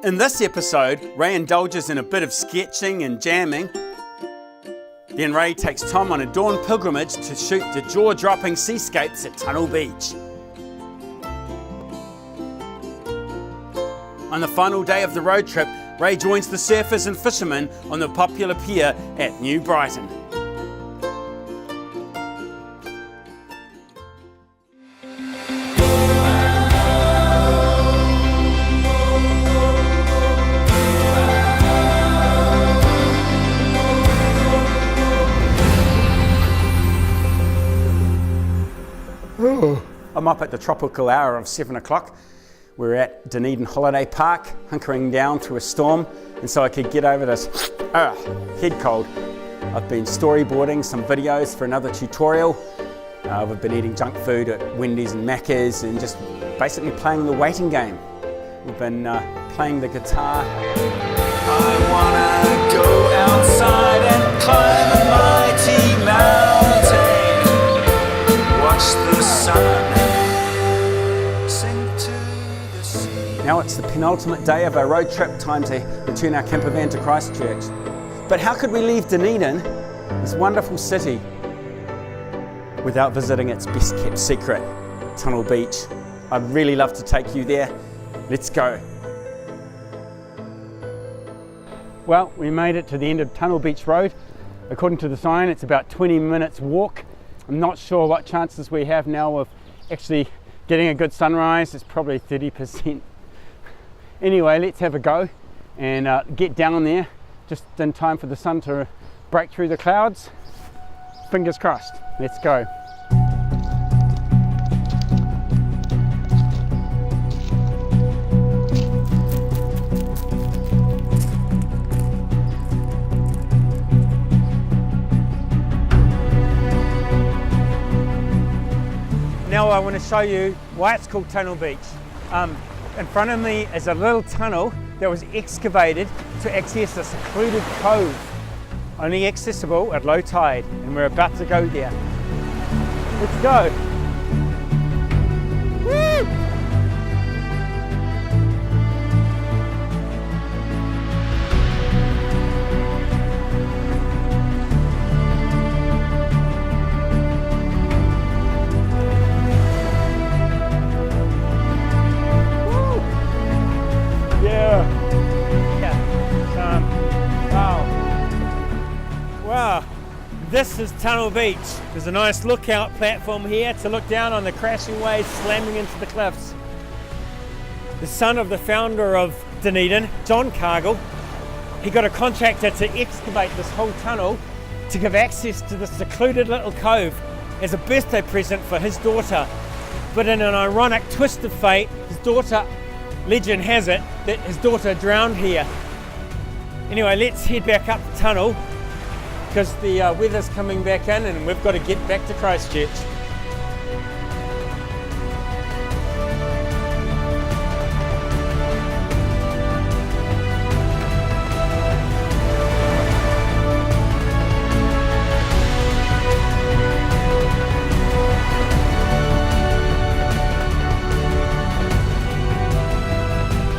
In this episode, Ray indulges in a bit of sketching and jamming. Then Ray takes Tom on a dawn pilgrimage to shoot the jaw-dropping seascapes at Tunnel Beach. On the final day of the road trip, Ray joins the surfers and fishermen on the popular pier at New Brighton. I'm up at the tropical hour of 7 o'clock. We're at Dunedin Holiday Park, hunkering down through a storm, and so I could get over this head cold. I've been storyboarding some videos for another tutorial. We've been eating junk food at Wendy's and Macca's and just basically playing the waiting game. We've been playing the guitar. I wanna go outside and climb a mighty mountain, watch the sun. Now it's the penultimate day of our road trip, time to return our camper van to Christchurch. But how could we leave Dunedin, this wonderful city, without visiting its best kept secret, Tunnel Beach? I'd really love to take you there. Let's go. Well, we made it to the end of Tunnel Beach Road. According to the sign, it's about 20 minutes walk. I'm not sure what chances we have now of actually getting a good sunrise. It's probably 30%. Anyway, let's have a go and get down there just in time for the sun to break through the clouds. Fingers crossed. Let's go. Now I want to show you why it's called Tunnel Beach. In front of me is a little tunnel that was excavated to access a secluded cove, only accessible at low tide, and we're about to go there. Let's go. Woo! Wow, this is Tunnel Beach. There's a nice lookout platform here to look down on the crashing waves slamming into the cliffs. The son of the founder of Dunedin, John Cargill, he got a contractor to excavate this whole tunnel to give access to this secluded little cove as a birthday present for his daughter. But in an ironic twist of fate, his daughter, legend has it, that his daughter drowned here. Anyway, let's head back up the tunnel because the weather's coming back in and we've got to get back to Christchurch.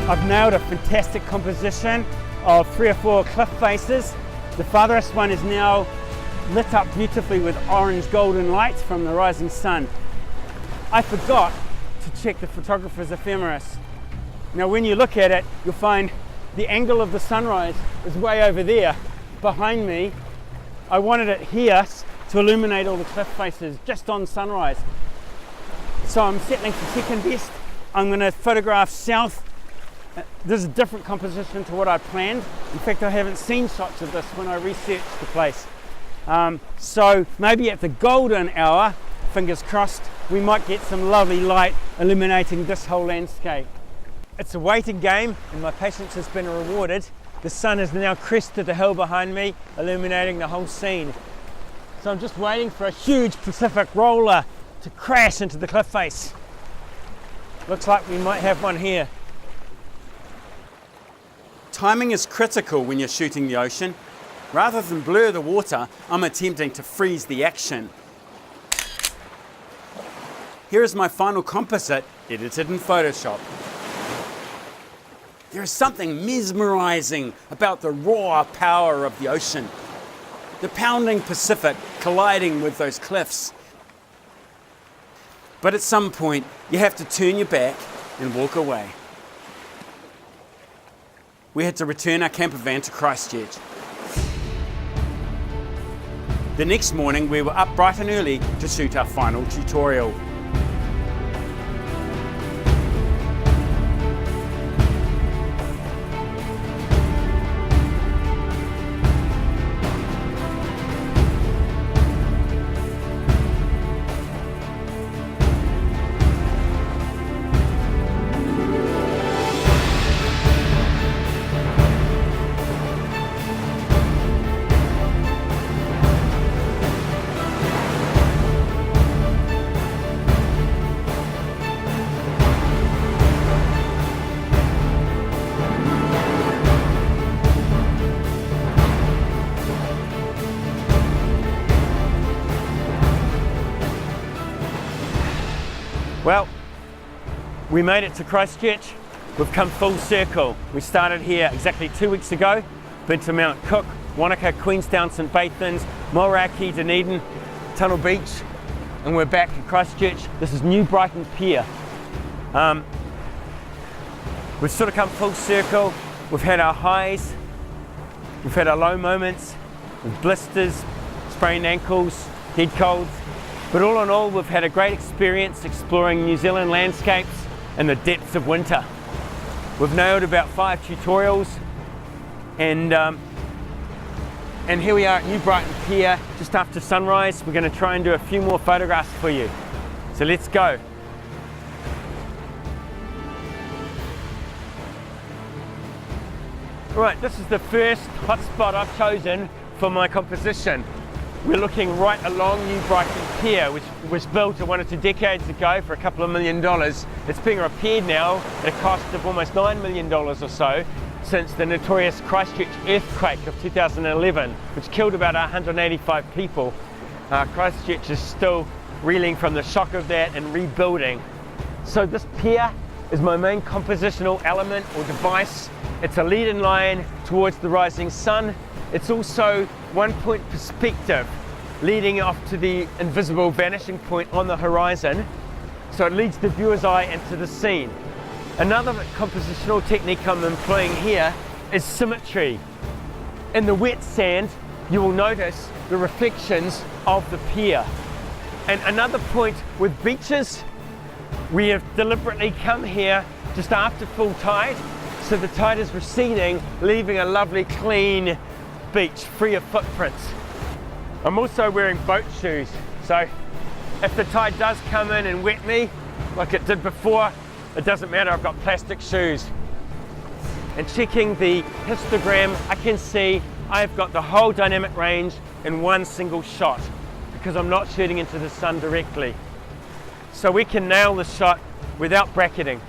I've nailed a fantastic composition of 3 or 4 cliff faces. The farthest one is now lit up beautifully with orange golden lights from the rising sun. I forgot to check the photographer's ephemeris. Now when you look at it, you'll find the angle of the sunrise is way over there behind me. I wanted it here to illuminate all the cliff faces just on sunrise. So I'm settling for second best. I'm going to photograph south. This is a different composition to what I planned. In fact, I haven't seen shots of this when I researched the place. So maybe at the golden hour, fingers crossed, we might get some lovely light illuminating this whole landscape. It's a waiting game and my patience has been rewarded. The sun has now crested the hill behind me, illuminating the whole scene. So I'm just waiting for a huge Pacific roller to crash into the cliff face. Looks like we might have one here. Timing is critical when you're shooting the ocean. Rather than blur the water, I'm attempting to freeze the action. Here is my final composite edited in Photoshop. There is something mesmerizing about the raw power of the ocean. The pounding Pacific colliding with those cliffs. But at some point, you have to turn your back and walk away. We had to return our camper van to Christchurch. The next morning, we were up bright and early to shoot our final tutorial. Well, we made it to Christchurch. We've come full circle. We started here exactly 2 weeks ago. Been to Mount Cook, Wanaka, Queenstown, St Bathans, Mulraki, Dunedin, Tunnel Beach, and we're back in Christchurch. This is New Brighton Pier. We've sort of come full circle. We've had our highs, we've had our low moments, with blisters, sprained ankles, head colds. But all in all, we've had a great experience exploring New Zealand landscapes in the depths of winter. We've nailed about 5 tutorials, and here we are at New Brighton Pier, just after sunrise. We're going to try and do a few more photographs for you. So let's go. Right, this is the first hotspot I've chosen for my composition. We're looking right along New Brighton Pier, which was built 1 or 2 decades ago for a couple of $1 million. It's being repaired now at a cost of almost $9 million or so since the notorious Christchurch earthquake of 2011, which killed about 185 people. Christchurch is still reeling from the shock of that and rebuilding. So this pier is my main compositional element or device. It's a lead-in line towards the rising sun. It's also one-point perspective leading off to the invisible vanishing point on the horizon, so it leads the viewer's eye into the scene. Another compositional technique I'm employing here is symmetry. In the wet sand, you will notice the reflections of the pier. And another point with beaches, we have deliberately come here just after full tide, so the tide is receding, leaving a lovely clean beach free of footprints. I'm also wearing boat shoes, so if the tide does come in and wet me like it did before, it doesn't matter, I've got plastic shoes. And checking the histogram, I can see I've got the whole dynamic range in one single shot because I'm not shooting into the sun directly. So we can nail the shot without bracketing.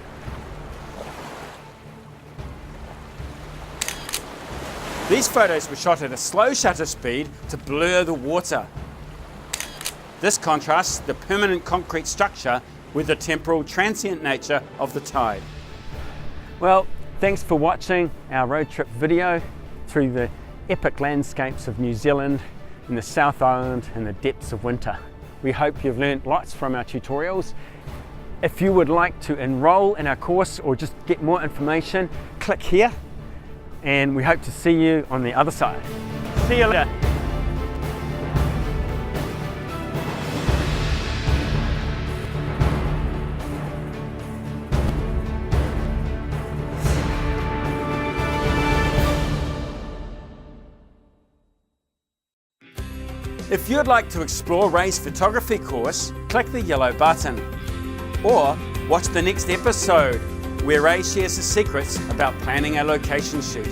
These photos were shot at a slow shutter speed to blur the water. This contrasts the permanent concrete structure with the temporal transient nature of the tide. Well, thanks for watching our road trip video through the epic landscapes of New Zealand in the South Island in the depths of winter. We hope you've learned lots from our tutorials. If you would like to enroll in our course or just get more information, click here. And we hope to see you on the other side. See you later. If you'd like to explore Ray's photography course, click the yellow button. Or watch the next episode, where Ray shares his secrets about planning a location shoot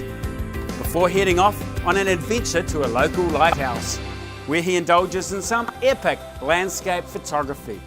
before heading off on an adventure to a local lighthouse, where he indulges in some epic landscape photography.